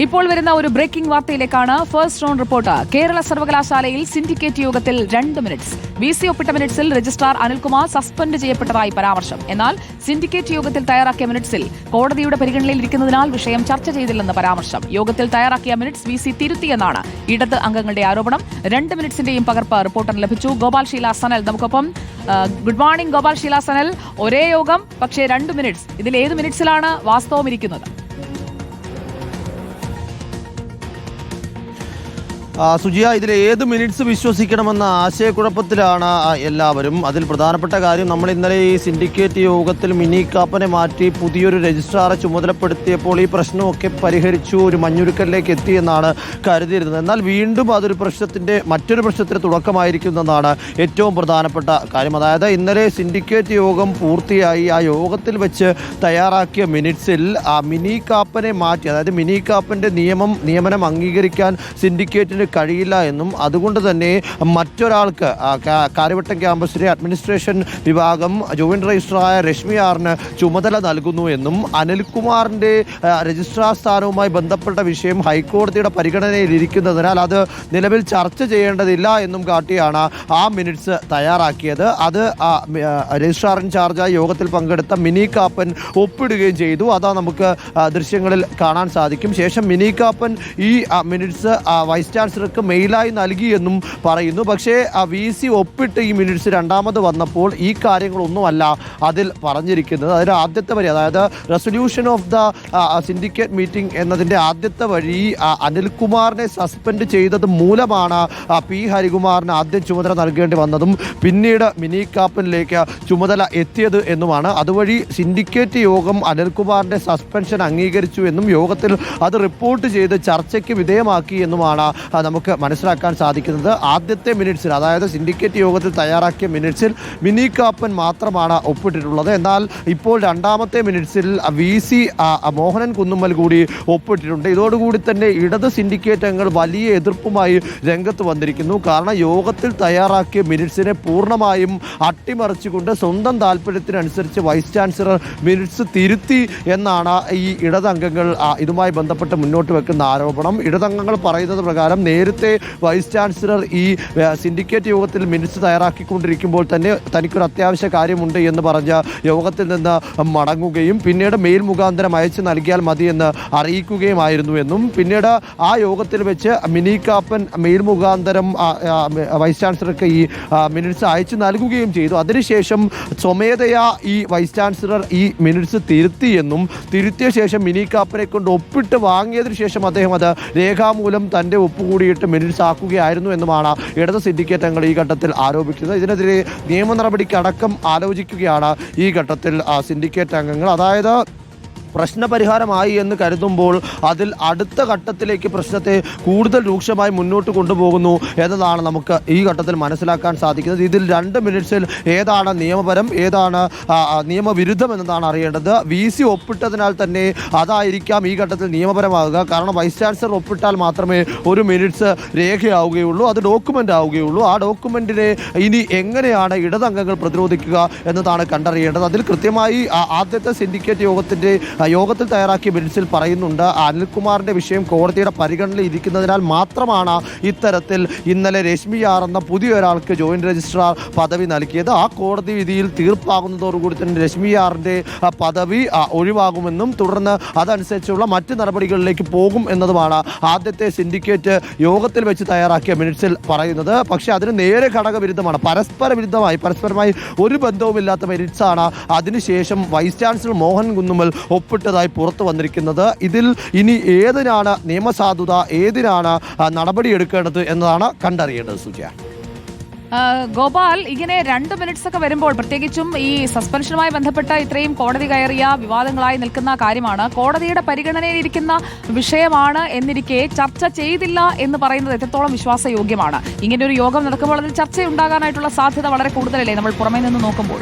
ഇപ്പോൾ വരുന്ന ഒരു ബ്രേക്കിംഗ് വാർത്തയിലേക്കാണ്. First round report. കേരള സർവകലാശാലയിൽ സിൻഡിക്കേറ്റ് യോഗത്തിൽ 2 മിനിറ്റ്സ്. VC ഒപ്പിട്ട മിനിറ്റ്സിൽ രജിസ്ട്രാർ അനിൽകുമാർ സസ്പെൻഡ് ചെയ്യപ്പെട്ടതായി പരാമർശം. എന്നാൽ സിൻഡിക്കേറ്റ് യോഗത്തിൽ തയ്യാറാക്കിയ മിനിറ്റ്സിൽ കോടതിയുടെ പരിഗണനയിൽ ഇരിക്കുന്നതിനാൽ വിഷയം ചർച്ച ചെയ്തില്ലെന്ന് പരാമർശം. യോഗത്തിൽ തയ്യാറാക്കിയ മിനിറ്റ്സ് VC തിരുത്തിയെന്നാണ് ഇടത് അംഗങ്ങളുടെ ആരോപണം. 2 മിനിറ്റ്സിന്റെയും പകർപ്പ് റിപ്പോർട്ടറിന് ലഭിച്ചു. ഗോപാൽ ഷീല സനൽ നമുക്കൊപ്പം. Good morning Gopal Sheela Sanal. ഒരേ യോഗം, പക്ഷേ 2 മിനിറ്റ്സ്. ഇതിൽ ഏത് മിനിറ്റ്സിലാണ് വാസ്തവം ഇരിക്കുന്നത്? സുജിയ, ഇതിൽ ഏത് മിനിറ്റ്സ് വിശ്വസിക്കണമെന്ന ആശയക്കുഴപ്പത്തിലാണ് എല്ലാവരും. അതിൽ പ്രധാനപ്പെട്ട കാര്യം, നമ്മൾ ഇന്നലെ ഈ സിൻഡിക്കേറ്റ് യോഗത്തിൽ മിനി കാപ്പനെ മാറ്റി പുതിയൊരു രജിസ്ട്രാറെ ചുമതലപ്പെടുത്തിയപ്പോൾ ഈ പ്രശ്നമൊക്കെ പരിഹരിച്ചു, ഒരു മഞ്ഞുരുക്കലിലേക്ക് എത്തിയെന്നാണ് കരുതിയിരുന്നത്. എന്നാൽ വീണ്ടും അതൊരു മറ്റൊരു പ്രശ്നത്തിന് തുടക്കമായിരിക്കുന്നതാണ് ഏറ്റവും പ്രധാനപ്പെട്ട കാര്യം. അതായത് ഇന്നലെ സിൻഡിക്കേറ്റ് യോഗം പൂർത്തിയായി. ആ യോഗത്തിൽ വെച്ച് തയ്യാറാക്കിയ മിനിറ്റ്സിൽ മിനി കാപ്പനെ മാറ്റി, അതായത് മിനി കാപ്പൻ്റെ നിയമനം അംഗീകരിക്കാൻ സിൻഡിക്കേറ്റിന് കഴിയില്ല എന്നും അതുകൊണ്ട് തന്നെ മറ്റൊരാൾക്ക് കാര്യവട്ടം ക്യാമ്പസിലെ അഡ്മിനിസ്ട്രേഷൻ വിഭാഗം ജോയിന്റ് രജിസ്ട്രാറായ രശ്മി ആറിന് ചുമതല നൽകുന്നു എന്നും അനിൽകുമാറിൻ്റെ രജിസ്ട്രാർ സ്ഥാനവുമായി ബന്ധപ്പെട്ട വിഷയം ഹൈക്കോടതിയുടെ പരിഗണനയിലിരിക്കുന്നതിനാൽ അത് നിലവിൽ ചർച്ച ചെയ്യേണ്ടതില്ല എന്നും കാട്ടിയാണ് ആ മിനിറ്റ്സ് തയ്യാറാക്കിയത്. അത് രജിസ്ട്രാർ ഇൻചാർജായി യോഗത്തിൽ പങ്കെടുത്ത മിനി കാപ്പൻ ഒപ്പിടുകയും ചെയ്തു. അതാ നമുക്ക് ദൃശ്യങ്ങളിൽ കാണാൻ സാധിക്കും. ശേഷം മിനി കാപ്പൻ ഈ മിനിറ്റ്സ് വൈസ് ചാൻസലർക്ക് മെയിലായി നൽകിയെന്നും പറയുന്നു. പക്ഷേ VC ഒപ്പിട്ട് ഈ മിനിറ്റ്സ് രണ്ടാമത് വന്നപ്പോൾ ഈ കാര്യങ്ങളൊന്നുമല്ല അതിൽ പറഞ്ഞിരിക്കുന്നത്. അതിൽ ആദ്യത്തെ വരി, അതായത് resolution of the syndicate meeting എന്നതിൻ്റെ ആദ്യത്തെ വരി അനിൽകുമാറിനെ സസ്പെൻഡ് ചെയ്തത് മൂലമാണ് P ഹരികുമാറിന് ആദ്യം ചുമതല നൽകേണ്ടി വന്നതും പിന്നീട് മിനി കാപ്പനിലേക്ക് ചുമതല എത്തിയത് എന്നുമാണ്. അതുവഴി സിൻഡിക്കേറ്റ് യോഗം അനിൽകുമാറിൻ്റെ സസ്പെൻഷൻ അംഗീകരിച്ചു എന്നും യോഗത്തിൽ അത് റിപ്പോർട്ട് ചെയ്ത് ചർച്ചയ്ക്ക് വിധേയമാക്കി എന്നുമാണ് നമുക്ക് മനസ്സിലാക്കാൻ സാധിക്കുന്നത്. ആദ്യത്തെ മിനിറ്റ്സിൽ, അതായത് സിൻഡിക്കേറ്റ് യോഗത്തിൽ തയ്യാറാക്കിയ മിനിറ്റ്സിൽ മിനി കാപ്പൻ മാത്രമാണ് ഒപ്പിട്ടിട്ടുള്ളത്. എന്നാൽ ഇപ്പോൾ രണ്ടാമത്തെ മിനിറ്റ്സിൽ VC മോഹനൻ കുന്നുമ്മൽ കൂടി ഒപ്പിട്ടിട്ടുണ്ട്. ഇതോടുകൂടി തന്നെ ഇടത് സിൻഡിക്കേറ്റ് അംഗങ്ങൾ വലിയ എതിർപ്പുമായി രംഗത്ത് വന്നിരിക്കുന്നു. കാരണം യോഗത്തിൽ തയ്യാറാക്കിയ മിനിറ്റ്സിനെ പൂർണ്ണമായും അട്ടിമറിച്ചുകൊണ്ട് സ്വന്തം താല്പര്യത്തിനനുസരിച്ച് വൈസ് ചാൻസലർ മിനിറ്റ്സ് തിരുത്തി എന്നാണ് ഈ ഇടതംഗങ്ങൾ ഇതുമായി ബന്ധപ്പെട്ട് മുന്നോട്ട് വെക്കുന്ന ആരോപണം. ഇടതംഗങ്ങൾ പറയുന്നത് പ്രകാരം നേരത്തെ വൈസ് ചാൻസലർ ഈ സിൻഡിക്കേറ്റ് യോഗത്തിൽ മിനിറ്റ്സ് തയ്യാറാക്കിക്കൊണ്ടിരിക്കുമ്പോൾ തന്നെ തനിക്കൊരു അത്യാവശ്യ കാര്യമുണ്ട് എന്ന് പറഞ്ഞ യോഗത്തിൽ നിന്ന് മടങ്ങുകയും പിന്നീട് മെയിൽ മുഖാന്തരം അയച്ചു നൽകിയാൽ മതിയെന്ന് അറിയിക്കുകയുമായിരുന്നു എന്നും പിന്നീട് ആ യോഗത്തിൽ വെച്ച് മിനി കാപ്പൻ മെയിൽ മുഖാന്തരം വൈസ് ചാൻസലർക്ക് ഈ മിനിറ്റ്സ് അയച്ചു നൽകുകയും ചെയ്തു. അതിനുശേഷം സ്വമേധയാ ഈ വൈസ് ചാൻസലർ ഈ മിനിറ്റ്സ് തിരുത്തിയെന്നും തിരുത്തിയ ശേഷം മിനി കാപ്പനെ കൊണ്ട് ഒപ്പിട്ട് വാങ്ങിയതിനു ശേഷം അദ്ദേഹം അത് രേഖാമൂലം തൻ്റെ ഒപ്പുകൂടിയിട്ട് മിനിറ്റ്സ് ആക്കുകയായിരുന്നു എന്നുമാണ് ഇടത് സിൻഡിക്കേറ്റ് അംഗങ്ങൾ ഈ ഘട്ടത്തിൽ ആരോപിക്കുന്നത്. ഇതിനെതിരെ നിയമ നടപടിക്കടക്കം ആലോചിക്കുകയാണ് ഈ ഘട്ടത്തിൽ സിൻഡിക്കേറ്റ് അംഗങ്ങൾ. അതായത് പ്രശ്നപരിഹാരമായി എന്ന് കരുതുമ്പോൾ അതിൽ അടുത്ത ഘട്ടത്തിലേക്ക് പ്രശ്നത്തെ കൂടുതൽ രൂക്ഷമായി മുന്നോട്ട് കൊണ്ടുപോകുന്നു എന്നതാണ് നമുക്ക് ഈ ഘട്ടത്തിൽ മനസ്സിലാക്കാൻ സാധിക്കുന്നത്. ഇതിൽ 2 മിനിറ്റ്സിൽ ഏതാണ് നിയമപരം, ഏതാണ് നിയമവിരുദ്ധം എന്നതാണ് അറിയേണ്ടത്. VC ഒപ്പിട്ടതിനാൽ തന്നെ അതായിരിക്കാം ഈ ഘട്ടത്തിൽ നിയമപരമാകുക. കാരണം വൈസ് ചാൻസലർ ഒപ്പിട്ടാൽ മാത്രമേ ഒരു മിനിറ്റ്സ് രേഖയാവുകയുള്ളൂ, അത് ഡോക്യുമെൻ്റ് ആവുകയുള്ളൂ. ആ ഡോക്യുമെൻറ്റിനെ ഇനി എങ്ങനെയാണ് ഇടതംഗങ്ങൾ പ്രതിരോധിക്കുക എന്നതാണ് കണ്ടറിയേണ്ടത്. അതിൽ കൃത്യമായി ആദ്യത്തെ സിൻഡിക്കേറ്റ് യോഗത്തിൽ തയ്യാറാക്കിയ മിനിറ്റ്സിൽ പറയുന്നുണ്ട്, അനിൽകുമാറിൻ്റെ വിഷയം കോടതിയുടെ പരിഗണനയിൽ ഇരിക്കുന്നതിനാൽ മാത്രമാണ് ഇത്തരത്തിൽ ഇന്നലെ രശ്മി ആർ എന്ന പുതിയ ഒരാൾക്ക് ജോയിന്റ് രജിസ്ട്രാർ പദവി നൽകിയത്. ആ കോടതി വിധിയിൽ തീർപ്പാകുന്നതോടുകൂടി തന്നെ രശ്മി ആറിൻ്റെ പദവി ഒഴിവാകുമെന്നും തുടർന്ന് അതനുസരിച്ചുള്ള മറ്റ് നടപടികളിലേക്ക് പോകും എന്നതുമാണ് ആദ്യത്തെ സിൻഡിക്കേറ്റ് യോഗത്തിൽ വെച്ച് തയ്യാറാക്കിയ മിനിറ്റ്സിൽ പറയുന്നത്. പക്ഷേ അതിന് നേരെ ഘടകവിരുദ്ധമാണ്, പരസ്പരമായി ഒരു ബന്ധവുമില്ലാത്ത മിനിറ്റ്സാണ് അതിനുശേഷം വൈസ് ചാൻസലർ മോഹൻ കുന്നുമ്മൽ ഒപ്പിട്ടതായി പുറത്തു വന്നിരിക്കുന്നത്. ഇതിൽ ഇനി ഏതിനാണ് നിയമസാധുത, ഏതിനാണ് നടപടിയെടുക്കേണ്ടത് എന്നതാണ് കണ്ടറിയേണ്ടത്. സുജയ, ഗോപാൽ, ഇങ്ങനെ 2 മിനിറ്റ്സ് ഒക്കെ വരുമ്പോൾ, പ്രത്യേകിച്ചും ഈ സസ്പെൻഷനുമായി ബന്ധപ്പെട്ട ഇത്രയും കോടതി കയറിയ വിവാദങ്ങളായി നിൽക്കുന്ന കാര്യമാണ്, കോടതിയുടെ പരിഗണനയിലിരിക്കുന്ന വിഷയമാണ് എന്നിരിക്കെ ചർച്ച ചെയ്തില്ല എന്ന് പറയുന്നത് എത്രത്തോളം വിശ്വാസയോഗ്യമാണ്? ഇങ്ങനെ ഒരു യോഗം നടക്കുമ്പോൾ അതിൽ ചർച്ചയുണ്ടാകാനായിട്ടുള്ള സാധ്യത വളരെ കൂടുതലല്ലേ നമ്മൾ പുറമേ നിന്ന് നോക്കുമ്പോൾ?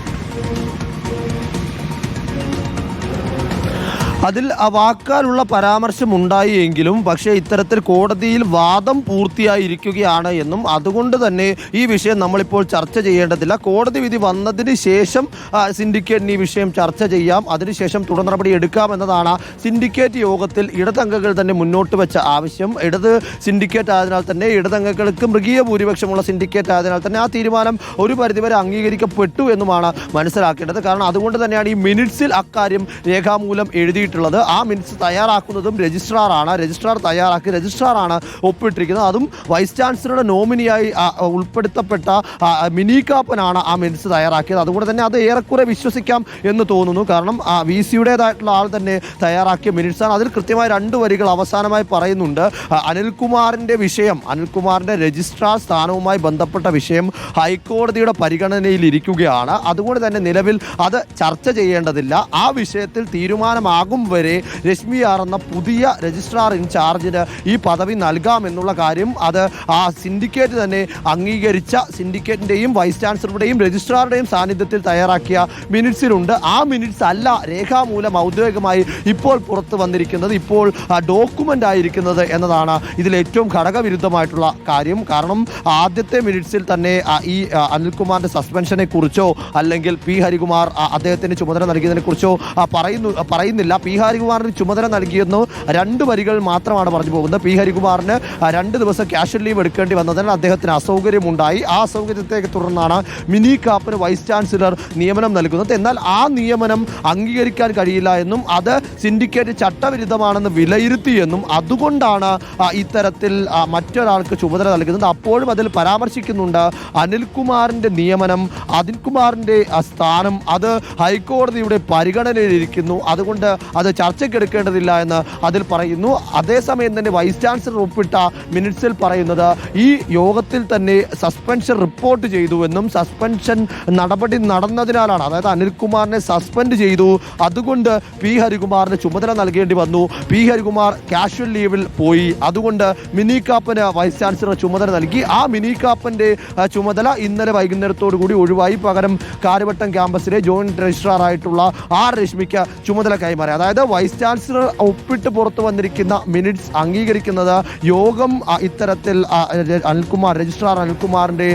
അതിൽ വാക്കാലുള്ള പരാമർശം ഉണ്ടായി എങ്കിലും പക്ഷേ ഇത്തരത്തിൽ കോടതിയിൽ വാദം പൂർത്തിയായിരിക്കുകയാണ് എന്നും അതുകൊണ്ട് തന്നെ ഈ വിഷയം നമ്മളിപ്പോൾ ചർച്ച ചെയ്യേണ്ടതില്ല. കോടതി വിധി വന്നതിന് ശേഷം സിൻഡിക്കേറ്റിന് ഈ വിഷയം ചർച്ച ചെയ്യാം, അതിനുശേഷം തുടർ നടപടി എടുക്കാം എന്നതാണ് സിൻഡിക്കേറ്റ് യോഗത്തിൽ ഇടതംഗങ്ങൾ തന്നെ മുന്നോട്ട് വെച്ച ആവശ്യം. ഇടത് സിൻഡിക്കേറ്റ് ആയതിനാൽ തന്നെ, ഇടതംഗങ്ങൾക്ക് മൃഗീയ ഭൂരിപക്ഷമുള്ള സിൻഡിക്കേറ്റ് ആയതിനാൽ തന്നെ ആ തീരുമാനം ഒരു പരിധിവരെ അംഗീകരിക്കപ്പെട്ടു എന്നുമാണ് മനസ്സിലാക്കേണ്ടത്. കാരണം അതുകൊണ്ട് തന്നെയാണ് ഈ മിനിറ്റ്സിൽ അക്കാര്യം രേഖാമൂലം എഴുതിയിട്ടുള്ളത്. ആ മിനിറ്റ്സ് തയ്യാറാക്കുന്നതും രജിസ്ട്രാറാണ്. രജിസ്ട്രാർ തയ്യാറാക്കി രജിസ്ട്രാറാണ് ഒപ്പിട്ടിരിക്കുന്നത്. അതും വൈസ് ചാൻസലറുടെ നോമിനിയായി ഉൾപ്പെടുത്തപ്പെട്ട മിനി കാപ്പനാണ് ആ മിനിറ്റ്സ് തയ്യാറാക്കിയത്. അതുകൊണ്ട് തന്നെ അത് ഏറെക്കുറെ വിശ്വസിക്കാം എന്ന് തോന്നുന്നു. കാരണം വി സിയുടേതായിട്ടുള്ള ആൾ തന്നെ തയ്യാറാക്കിയ മിനിറ്റ്സാണ്. അതിൽ കൃത്യമായി 2 വരികൾ അവസാനമായി പറയുന്നുണ്ട്. അനിൽകുമാറിൻ്റെ വിഷയം, അനിൽകുമാറിൻ്റെ രജിസ്ട്രാർ സ്ഥാനവുമായി ബന്ധപ്പെട്ട വിഷയം ഹൈക്കോടതിയുടെ പരിഗണനയിൽ ഇരിക്കുകയാണ്. അതുകൊണ്ട് തന്നെ നിലവിൽ അത് ചർച്ച ചെയ്യേണ്ടതില്ല. ആ വിഷയത്തിൽ തീരുമാനമാകും വരെ രശ്മി ആർ എന്ന പുതിയ രജിസ്ട്രാർ ഇൻചാർജിന് ഈ പദവി നൽകാമെന്നുള്ള കാര്യം അത് ആ സിൻഡിക്കേറ്റ് തന്നെ അംഗീകരിച്ച, സിൻഡിക്കേറ്റിൻ്റെയും വൈസ് ചാൻസലറുടെയും രജിസ്ട്രാറുടെയും സാന്നിധ്യത്തിൽ തയ്യാറാക്കിയ മിനിറ്റ്സിലുണ്ട്. ആ മിനിറ്റ്സ് അല്ല രേഖാമൂലം ഔദ്യോഗികമായി ഇപ്പോൾ പുറത്തു വന്നിരിക്കുന്നത്, ഇപ്പോൾ ഡോക്യുമെൻ്റ് ആയിരിക്കുന്നത് എന്നതാണ് ഇതിൽ ഏറ്റവും ഘടകവിരുദ്ധമായിട്ടുള്ള കാര്യം. കാരണം ആദ്യത്തെ മിനിറ്റ്സിൽ തന്നെ ഈ അനിൽകുമാറിൻ്റെ സസ്പെൻഷനെ കുറിച്ചോ അല്ലെങ്കിൽ പി ഹരികുമാർ അദ്ദേഹത്തിന് ചുമതല നൽകിയതിനെ കുറിച്ചോ പറയുന്നില്ല. പി ഹരികുമാറിന് ചുമതല നൽകിയെന്ന് 2 വരികൾ മാത്രമാണ് പറഞ്ഞു പോകുന്നത്. പി ഹരികുമാറിന് 2 ദിവസം ക്യാഷ്വൽ ലീവ് എടുക്കേണ്ടി വന്നതിനാൽ അദ്ദേഹത്തിന് അസൗകര്യമുണ്ടായി. ആ അസൗകര്യത്തെ തുടർന്നാണ് മിനി കാപ്പന് വൈസ് ചാൻസലർ നിയമനം നൽകുന്നത്. എന്നാൽ ആ നിയമനം അംഗീകരിക്കാൻ കഴിയില്ല എന്നും അത് സിൻഡിക്കേറ്റ് ചട്ടവിരുദ്ധമാണെന്ന് വിലയിരുത്തിയെന്നും അതുകൊണ്ടാണ് ഇത്തരത്തിൽ മറ്റൊരാൾക്ക് ചുമതല നൽകുന്നത്. അപ്പോഴും അതിൽ പരാമർശിക്കുന്നുണ്ട് അനിൽകുമാറിൻ്റെ നിയമനം, അനിൽകുമാറിൻ്റെ സ്ഥാനം അത് ഹൈക്കോടതിയുടെ പരിഗണനയിലിരിക്കുന്നു, അതുകൊണ്ട് അത് ചർച്ചയ്ക്കെടുക്കേണ്ടതില്ല എന്ന് അതിൽ പറയുന്നു. അതേസമയം തന്നെ വൈസ് ചാൻസലർ ഒപ്പിട്ട മിനിറ്റ്സിൽ പറയുന്നത് ഈ യോഗത്തിൽ തന്നെ സസ്പെൻഷൻ റിപ്പോർട്ട് ചെയ്തുവെന്നും സസ്പെൻഷൻ നടപടി നടന്നതിനാലാണ്, അതായത് അനിൽകുമാറിനെ സസ്പെൻഡ് ചെയ്തു, അതുകൊണ്ട് പി ഹരികുമാറിന് ചുമതല നൽകേണ്ടി വന്നു. പി ഹരികുമാർ ക്യാഷ്വൽ ലീവിൽ പോയി, അതുകൊണ്ട് മിനി കാപ്പന് വൈസ് ചാൻസലർ ചുമതല നൽകി. ആ മിനി കാപ്പൻ്റെ ചുമതല ഇന്നലെ വൈകുന്നേരത്തോടു കൂടി ഒഴിവായി. പകരം കാര്യവട്ടം ക്യാമ്പസിലെ ജോയിന്റ് രജിസ്ട്രാർ ആയിട്ടുള്ള ആർ രശ്മിക്ക് ചുമതല കൈമാറി. അതായത് വൈസ് ചാൻസലർ ഒപ്പിട്ട് പുറത്തു വന്നിരിക്കുന്ന മിനിറ്റ്സ് അംഗീകരിക്കുന്നത് യോഗം ഇത്തരത്തിൽ രജിസ്ട്രാർ അനിൽകുമാറിൻ്റെ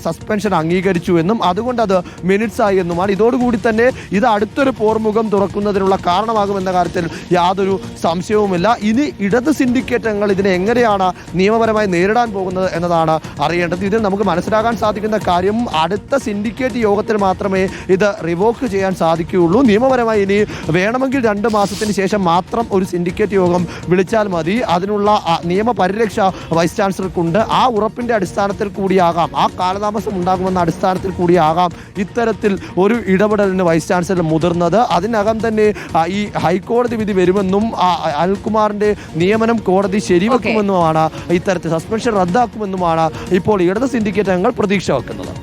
സസ്പെൻഷൻ അംഗീകരിച്ചു എന്നും അതുകൊണ്ട് അത് മിനിറ്റ്സ് ആയി എന്നുമാണ്. ഇതോടുകൂടി തന്നെ ഇത് അടുത്തൊരു പോർമുഖം തുറക്കുന്നതിനുള്ള കാരണമാകുമെന്ന കാര്യത്തിൽ യാതൊരു സംശയവുമില്ല. ഇനി ഇടത് സിൻഡിക്കേറ്റ് അംഗങ്ങൾ ഇതിനെ എങ്ങനെയാണ് നിയമപരമായി നേരിടാൻ പോകുന്നത് എന്നതാണ് അറിയേണ്ടത്. ഇതിൽ നമുക്ക് മനസ്സിലാക്കാൻ സാധിക്കുന്ന കാര്യം അടുത്ത സിൻഡിക്കേറ്റ് യോഗത്തിൽ മാത്രമേ ഇത് റിവോക്ക് ചെയ്യാൻ സാധിക്കുകയുള്ളൂ. നിയമപരമായി ഇനി വേണമെങ്കിൽ 2 മാസത്തിന് ശേഷം മാത്രം ഒരു സിൻഡിക്കേറ്റ് യോഗം വിളിച്ചാൽ മതി. അതിനുള്ള നിയമപരിരക്ഷ വൈസ് ചാൻസലർക്കുണ്ട്. ആ ഉറപ്പിൻ്റെ അടിസ്ഥാനത്തിൽ കൂടിയാകാം, ആ കാലതാമസം ഉണ്ടാകുമെന്ന അടിസ്ഥാനത്തിൽ കൂടിയാകാം ഇത്തരത്തിൽ ഒരു ഇടപെടലിന് വൈസ് ചാൻസലർ മുതിർന്നത്. അതിനകം തന്നെ ഈ ഹൈക്കോടതി വിധി വരുമെന്നും അനിൽകുമാറിൻ്റെ നിയമനം കോടതി ശരിവെക്കുമെന്നുമാണ്, ഇത്തരത്തിൽ സസ്പെൻഷൻ റദ്ദാക്കുമെന്നുമാണ് ഇപ്പോൾ ഇടത് സിൻഡിക്കേറ്റ് അംഗങ്ങൾ പ്രതീക്ഷ വെക്കുന്നത്.